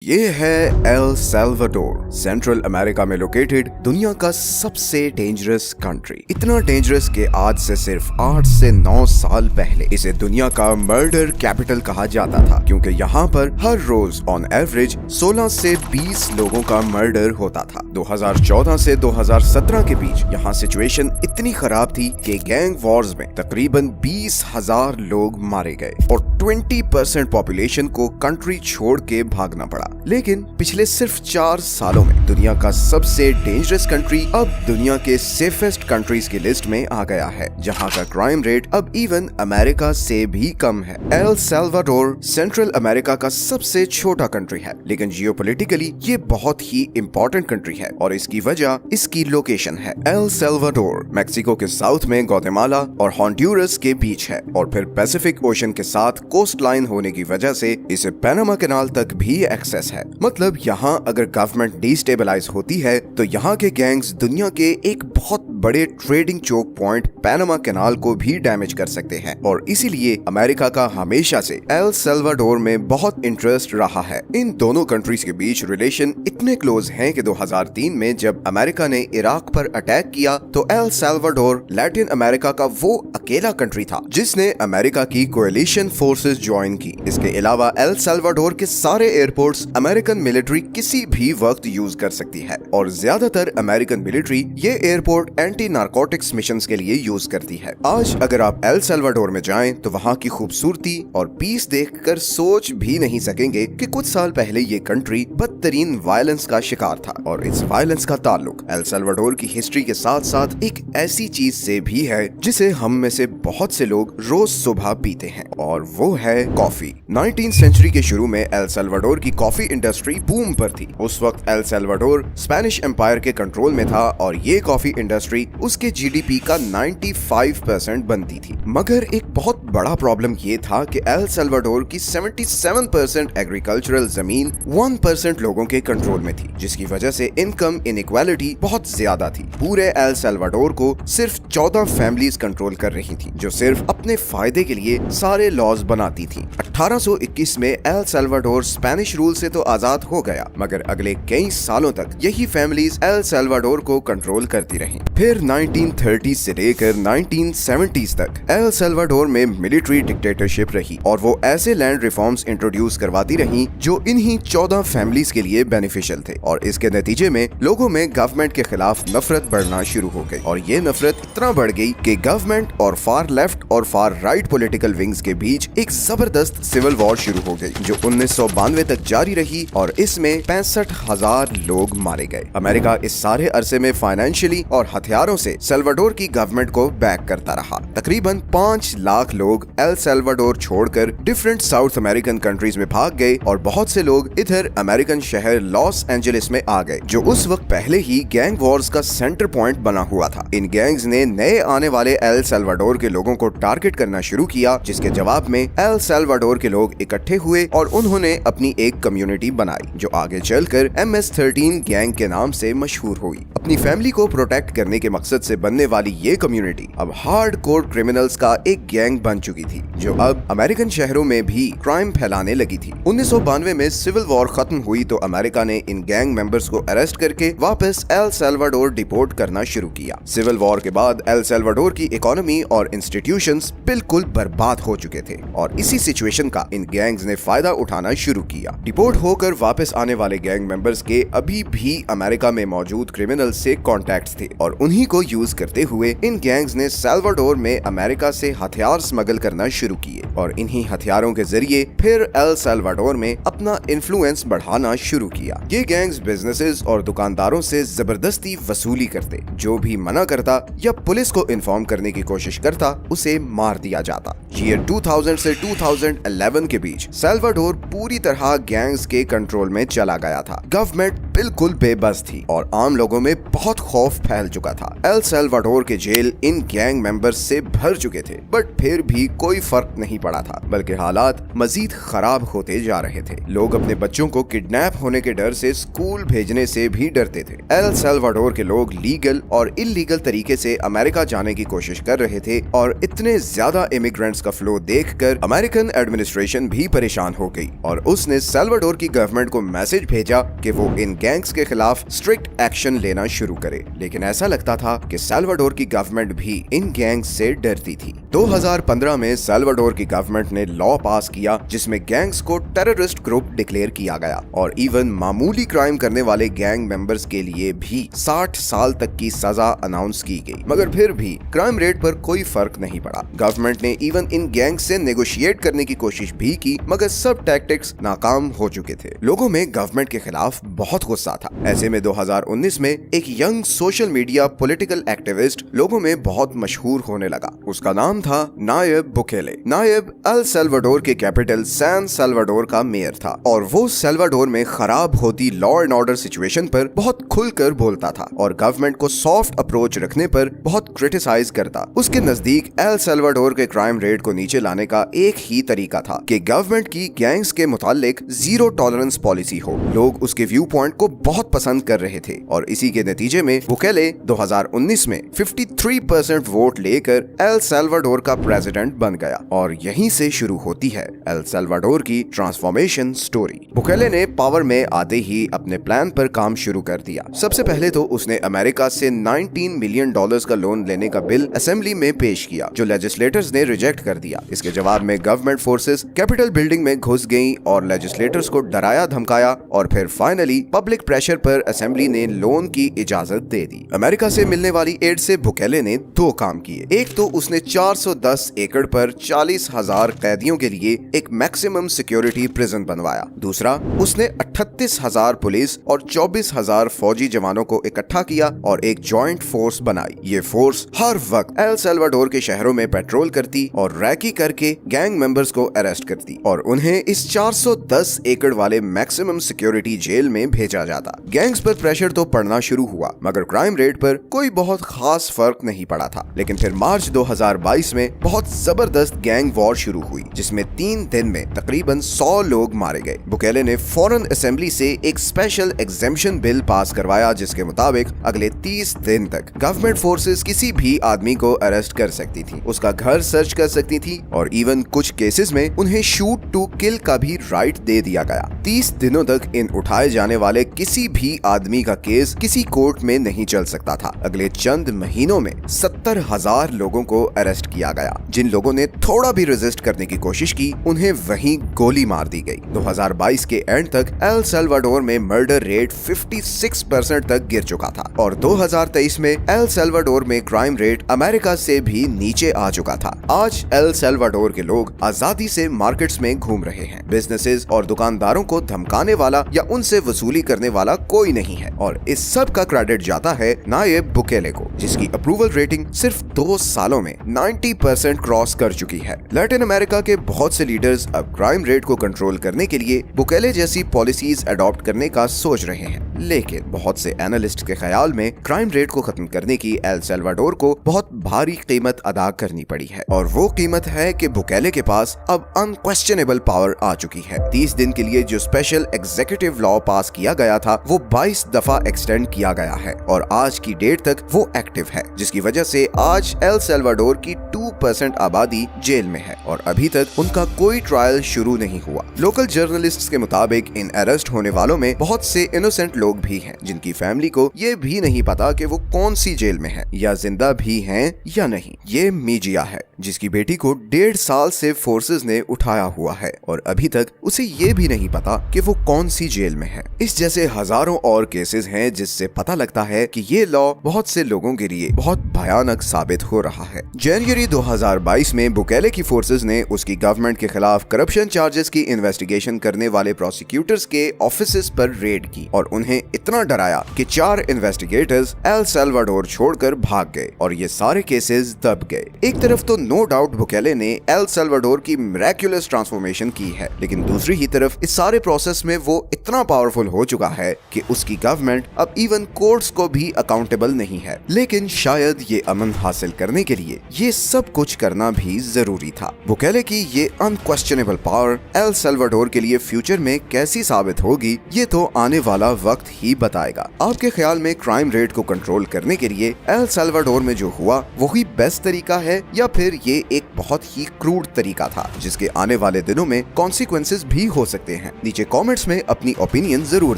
ये है L Salvador, central America में लोकेटेड दुनिया का सबसे डेंजरस कंट्री। इतना डेंजरस कि आज से सिर्फ 8 से 9 साल पहले इसे दुनिया का मर्डर कैपिटल कहा जाता था, क्योंकि यहाँ पर हर रोज ऑन एवरेज 16 से 20 लोगों का मर्डर होता था। 2014 से 2017 के बीच यहाँ सिचुएशन इतनी खराब थी कि गैंग वॉर्स में तकरीबन 20,000 लोग मारे गए और 20% पॉपुलेशन को कंट्री छोड़ के भागना पड़ा। लेकिन पिछले सिर्फ 4 सालों में दुनिया का सबसे डेंजरस कंट्री अब दुनिया के सेफेस्ट कंट्रीज की लिस्ट में आ गया है, जहां का क्राइम रेट अब इवन अमेरिका से भी कम है। एल सैल्वाडोर सेंट्रल अमेरिका का सबसे छोटा कंट्री है, लेकिन जियोपॉलिटिकली ये बहुत ही इम्पोर्टेंट कंट्री है और इसकी वजह इसकी लोकेशन है। एल सैल्वाडोर मैक्सिको के साउथ में ग्वाटेमाला और हॉन्डुरस के बीच है और फिर पैसिफिक ओशन के साथ कोस्ट लाइन होने की वजह से इसे पैनामा कैनाल तक भी एक्सेस है। मतलब यहाँ अगर गवर्नमेंट डिस्टेबलाइज होती है तो यहाँ के गैंग्स दुनिया के एक बहुत बड़े trading choke point Panama canal को भी डैमेज कर सकते हैं और इसीलिए अमेरिका का हमेशा से एल सैल्वाडोर में बहुत इंटरेस्ट रहा है। इन दोनों कंट्रीज के बीच रिलेशन इतने क्लोज हैं कि 2003 में जब अमेरिका ने इराक पर अटैक किया तो एल सैल्वाडोर लैटिन अमेरिका का वो अकेला कंट्री था जिसने अमेरिका की कोएलिशन फोर्सेस ज्वाइन की। इसके अलावा एल सैल्वाडोर के सारे एयरपोर्ट्स अमेरिकन मिलिट्री किसी भी वक्त यूज कर सकती है और ज्यादातर अमेरिकन मिलिट्री ये एयरपोर्ट एंटी नारकोटिक्स मिशंस के लिए यूज करती है। आज अगर आप एल सैल्वाडोर में जाएं तो वहाँ की खूबसूरती और पीस देखकर सोच भी नहीं सकेंगे कि कुछ साल पहले ये कंट्री बदतरीन वायलेंस का शिकार था और इस वायलेंस का ताल्लुक एल सैल्वाडोर की हिस्ट्री के साथ साथ एक ऐसी चीज से भी है जिसे हम में से बहुत से लोग रोज सुबह पीते हैं और वो है कॉफी। 19th सेंचुरी के शुरू में एल सैल्वाडोर की कॉफी इंडस्ट्री बूम पर थी। उस वक्त एल सैल्वाडोर स्पेनिश एम्पायर के कंट्रोल में था और ये कॉफी इंडस्ट्री उसके जीडीपी का 95% बनती थी। मगर एक बहुत बड़ा प्रॉब्लम ये था कि एल सैल्वाडोर की 77% एग्रीकल्चरल जमीन 1% लोगों के कंट्रोल में थी, जिसकी वजह से इनकम इनइक्वालिटी बहुत ज्यादा थी। पूरे एल सैल्वाडोर को सिर्फ 14 फैमिलीज कंट्रोल कर रही थी जो सिर्फ अपने फायदे के लिए सारे लॉज बनाती थी। 1821 में एल सैल्वाडोर स्पेनिश रूल से तो आजाद हो गया, मगर अगले कई सालों तक यही फैमिलीज एल सैल्वाडोर को कंट्रोल करती रहीं। फिर 1930 से लेकर 1970s तक एल सैल्वाडोर में मिलिट्री डिक्टेटरशिप रही और वो ऐसे लैंड रिफॉर्म्स इंट्रोड्यूस करवाती रहीं जो इन्हीं 14 फैमिलीज के लिए बेनिफिशियल थे और इसके नतीजे में लोगों में गवर्नमेंट के खिलाफ नफरत बढ़ना शुरू हो गई और ये नफरत इतना बढ़ गई कि गवर्नमेंट और फार लेफ्ट और फार राइट पॉलिटिकल विंग्स के बीच एक जबरदस्त सिविल वॉर शुरू हो गई जो 1992 तक जारी रही और इसमें 65,000 लोग मारे गए। अमेरिका इस सारे अरसे में फाइनेंशियली और हथियारों से सैल्वाडोर की गवर्नमेंट को बैक करता रहा। तकरीबन 5 लाख लोग एल सैल्वाडोर छोड़कर डिफरेंट साउथ अमेरिकन कंट्रीज में भाग गए और बहुत से लोग इधर अमेरिकन शहर लॉस एंजलिस में आ गए जो उस वक्त पहले ही गैंग वॉर्स का सेंटर पॉइंट बना हुआ था। इन गैंग्स ने नए आने वाले एल सैल्वाडोर के लोगों को टारगेट करना शुरू किया, जिसके जवाब में एल सैल्वाडोर के लोग इकट्ठे हुए और उन्होंने अपनी एक कम्युनिटी बनाई जो आगे चलकर MS-13 गैंग के नाम से मशहूर हुई। अपनी फैमिली को प्रोटेक्ट करने के मकसद से बनने वाली ये कम्युनिटी अब हार्डकोर क्रिमिनल्स का एक गैंग बन चुकी थी जो अब अमेरिकन शहरों में भी क्राइम फैलाने लगी थी। 1992 में सिविल वॉर खत्म हुई तो अमेरिका ने इन गैंग मेंबर्स को अरेस्ट करके वापस एल सैल्वाडोर डिपोर्ट करना शुरू किया। सिविल वॉर के बाद एल सैल्वाडोर की इकोनॉमी और इंस्टीट्यूशंस बिल्कुल बर्बाद हो चुके थे और इसी सिचुएशन का इन गैंग्स ने फायदा उठाना शुरू किया। डिपोर्ट होकर वापस आने वाले गैंग मेंबर्स के अभी भी अमेरिका में मौजूद क्रिमिनल्स से कॉन्टैक्ट्स थे और उन्हीं को यूज करते हुए इन गैंग्स ने सैल्वाडोर में अमेरिका से हथियार स्मगल करना शुरू किए और इन्हीं हथियारों के जरिए फिर एल सैल्वाडोर में अपना इन्फ्लुएंस बढ़ाना शुरू किया। ये गैंग्स बिजनेसेस और दुकानदारों से जबरदस्ती वसूली करते, जो भी मना करता या पुलिस को इन्फॉर्म करने की कोशिश करता उसे मार दिया जाता। ईयर 2000 से 2011 के बीच सैल्वाडोर पूरी तरह गैंग्स के कंट्रोल में चला गया था। गवर्नमेंट बिल्कुल बेबस थी और आम लोगों में बहुत खौफ फैल चुका था। एल सैल्वाडोर के जेल इन गैंग मेंबर्स से भर चुके थे, बट फिर भी कोई फर्क नहीं पड़ा था, बल्कि हालात मजीद खराब होते जा रहे थे। लोग अपने बच्चों को किडनैप होने के डर से स्कूल भेजने से भी डरते थे। एल सैल्वाडोर के लोग लीगल और इलीगल तरीके से अमेरिका जाने की कोशिश कर रहे थे और इतने ज्यादा इमिग्रेंट्स फंड्स का फ्लो देखकर अमेरिकन एडमिनिस्ट्रेशन भी परेशान हो गई और उसने साल्वाडोर की गवर्नमेंट को मैसेज भेजा कि वो इन गैंग्स के खिलाफ स्ट्रिक्ट एक्शन लेना शुरू करे। लेकिन ऐसा लगता था कि साल्वाडोर की गवर्नमेंट भी इन गैंग्स से डरती थी। 2015 में साल्वाडोर की गवर्नमेंट ने लॉ पास किया जिसमें गैंग्स को टेररिस्ट ग्रुप डिक्लेयर किया गया और इवन मामूली क्राइम करने वाले गैंग मेंबर्स के लिए भी 60 साल तक की सजा अनाउंस की गई। मगर फिर भी क्राइम रेट पर कोई फर्क नहीं पड़ा। गवर्नमेंट ने इवन इन गैंग्स से नेगोशिएट करने की कोशिश भी की मगर सब टैक्टिक्स नाकाम हो चुके थे। लोगों में गवर्नमेंट के खिलाफ बहुत गुस्सा था। ऐसे में 2019 में एक young social media political activist लोगों में बहुत मशहूर होने लगा। उसका नाम था नायब बुकेले। नायब एल साल्वाडोर के कैपिटल सैन साल्वाडोर का मेयर था और वो साल्वाडोर में खराब होती लॉ एंड ऑर्डर सिचुएशन पर बहुत खुलकर बोलता था और गवर्नमेंट को सॉफ्ट अप्रोच रखने पर बहुत क्रिटिसाइज करता। उसके नजदीक एल साल्वाडोर के क्राइम रेट को नीचे लाने का एक ही तरीका था कि गवर्नमेंट की गैंग्स के मुतालिक जीरो टॉलरेंस पॉलिसी हो। लोग उसके व्यू पॉइंट को बहुत पसंद कर रहे थे और इसी के नतीजे में बुकेले 2019 में 53% वोट लेकर एल साल्वाडोर का प्रेसिडेंट बन गया और यहीं से शुरू होती है एल साल्वाडोर की ट्रांसफॉर्मेशन स्टोरी। बुकेले ने पावर में आते ही अपने प्लान पर काम शुरू कर दिया। सबसे पहले तो उसने अमेरिका से $19 मिलियन का लोन लेने का बिल असेंबली में पेश किया जो लेजिस्लेटर्स ने रिजेक्ट कर दिया। इसके जवाब में गवर्नमेंट फोर्सेस कैपिटल बिल्डिंग में घुस गईं और लेजिस्लेटर्स को डराया धमकाया और फिर फाइनली पब्लिक प्रेशर पर असेंबली ने लोन की इजाजत दे दी। अमेरिका से मिलने वाली एड से बुकेले ने दो काम किए। एक तो उसने 410 एकड़ पर 40,000 कैदियों के लिए एक मैक्सिमम सिक्योरिटी प्रिजन बनवाया। दूसरा, उसने 38,000 पुलिस और 24,000 फौजी जवानों को इकट्ठा किया और एक जॉइंट फोर्स बनाई। ये फोर्स हर वक्त एल साल्वाडोर के शहरों में पेट्रोल करती और रैकी करके गैंग मेंबर्स को अरेस्ट करती और उन्हें इस 410 एकड़ वाले मैक्सिमम सिक्योरिटी जेल में भेजा जाता। गैंग्स पर प्रेशर तो पड़ना शुरू हुआ मगर क्राइम रेट पर कोई बहुत खास फर्क नहीं पड़ा था। लेकिन फिर मार्च 2022 में बहुत जबरदस्त गैंग वॉर शुरू हुई जिसमें 3 दिन में तकरीबन 100 लोग मारे गए। बुकेले ने फौरन असेंबली से एक स्पेशल एग्जेम्पशन बिल पास करवाया जिसके मुताबिक अगले 30 दिन तक गवर्नमेंट फोर्सेस किसी भी आदमी को अरेस्ट कर सकती थी, उसका घर सर्च कर सकती थी और इवन कुछ केसेस में उन्हें शूट टू किल का भी राइट दे दिया गया। 30 दिनों तक इन उठाए जाने वाले किसी भी आदमी का केस किसी कोर्ट में नहीं चल सकता था। अगले चंद महीनों में 70,000 लोगों को अरेस्ट किया गया। जिन लोगों ने थोड़ा भी रेजिस्ट करने की कोशिश की उन्हें वहीं गोली मार दी गई। 2022 के एंड तक एल साल्वाडोर में मर्डर रेट 56% तक गिर चुका था और 2023 में एल साल्वाडोर में क्राइम रेट अमेरिका से भी नीचे आ चुका था। आज एल साल्वाडोर के लोग आजादी से मार्केट्स में घूम रहे हैं। बिजनेसेस और दुकानदारों को धमकाने वाला या उनसे वसूली करने वाला कोई नहीं है और इस सब का क्रेडिट जाता है नायब बुकेले को जिसकी अप्रूवल रेटिंग सिर्फ 2 सालों में 90% क्रॉस कर चुकी है। लैटिन अमेरिका के बहुत से लीडर्स अब क्राइम रेट को कंट्रोल करने के लिए बुकेले जैसी पॉलिसीज अडॉप्ट करने का सोच रहे हैं। लेकिन बहुत से एनालिस्ट के ख्याल में क्राइम रेट को खत्म करने की एल साल्वाडोर को बहुत भारी कीमत अदा करनी पड़ी है और वो कीमत है कि बुकेले के पास अब अनक्वेश्चनेबल पावर आ चुकी है। 30 दिन के लिए जो स्पेशल एग्जीक्यूटिव लॉ पास किया गया था वो 22 दफा एक्सटेंड किया गया है और आज की डेट तक वो एक्टिव है जिसकी वजह से आज एल साल्वाडोर की 2% आबादी जेल में है और अभी तक उनका कोई ट्रायल शुरू नहीं हुआ। लोकल जर्नलिस्ट्स के मुताबिक इन अरेस्ट होने वालों में बहुत से इनोसेंट लोग भी हैं जिनकी फैमिली को ये भी नहीं पता कि वो कौन सी जेल में है या जिंदा भी हैं या नहीं। ये मीजिया है जिसकी बेटी को 1.5 साल से फोर्सेस ने उठाया हुआ है और अभी तक उसे ये भी नहीं पता कि वो कौन सी जेल में है। इस जैसे हजारों और केसेस हैं जिससे पता लगता है कि ये लॉ बहुत से लोगों के लिए बहुत भयानक साबित हो रहा है। जनवरी 2022 में बुकेले की फोर्सेस ने उसकी गवर्नमेंट के खिलाफ करप्शन चार्जेस की इन्वेस्टिगेशन करने वाले प्रोसिक्यूटर्स के ऑफिसेस पर रेड की और उन्हें इतना डराया कि 4 इन्वेस्टिगेटर्स एल साल्वाडोर छोड़कर भाग गए और ये सारे केसेस दब गए। एक तरफ तो नो डाउट बुकेले ने एल साल्वाडोर की मिरेक्युलस ट्रांसफॉर्मेशन की है लेकिन दूसरी ही तरफ इस सारे प्रोसेस में वो इतना पावरफुल हो चुका है कि उसकी गवर्नमेंट अब इवन कोर्ट्स को भी अकाउंटेबल नहीं है। लेकिन शायद ये अमन हासिल करने के लिए ये सब कुछ करना भी जरूरी था। बुकेले की ये अनक्वेश्चनेबल पावर एल साल्वाडोर के लिए फ्यूचर में कैसी साबित होगी ये तो आने वाला वक्त ही बताएगा। आपके ख्याल में क्राइम रेट को कंट्रोल करने के लिए एल साल्वाडोर में जो हुआ वही बेस्ट तरीका है या फिर ये एक बहुत ही क्रूड तरीका था जिसके आने वाले दिनों में कॉन्सिक्वेंसेस भी हो सकते हैं। नीचे कमेंट्स में अपनी ओपिनियन जरूर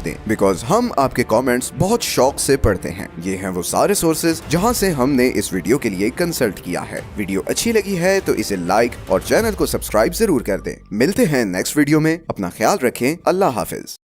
दें, बिकॉज हम आपके कमेंट्स बहुत शौक से पढ़ते हैं। ये हैं वो सारे सोर्सेज जहां से हमने इस वीडियो के लिए कंसल्ट किया है। वीडियो अच्छी लगी है तो इसे लाइक और चैनल को सब्सक्राइब जरूर कर दें। मिलते हैं नेक्स्ट वीडियो में, अपना ख्याल रखें, अल्लाह हाफिज।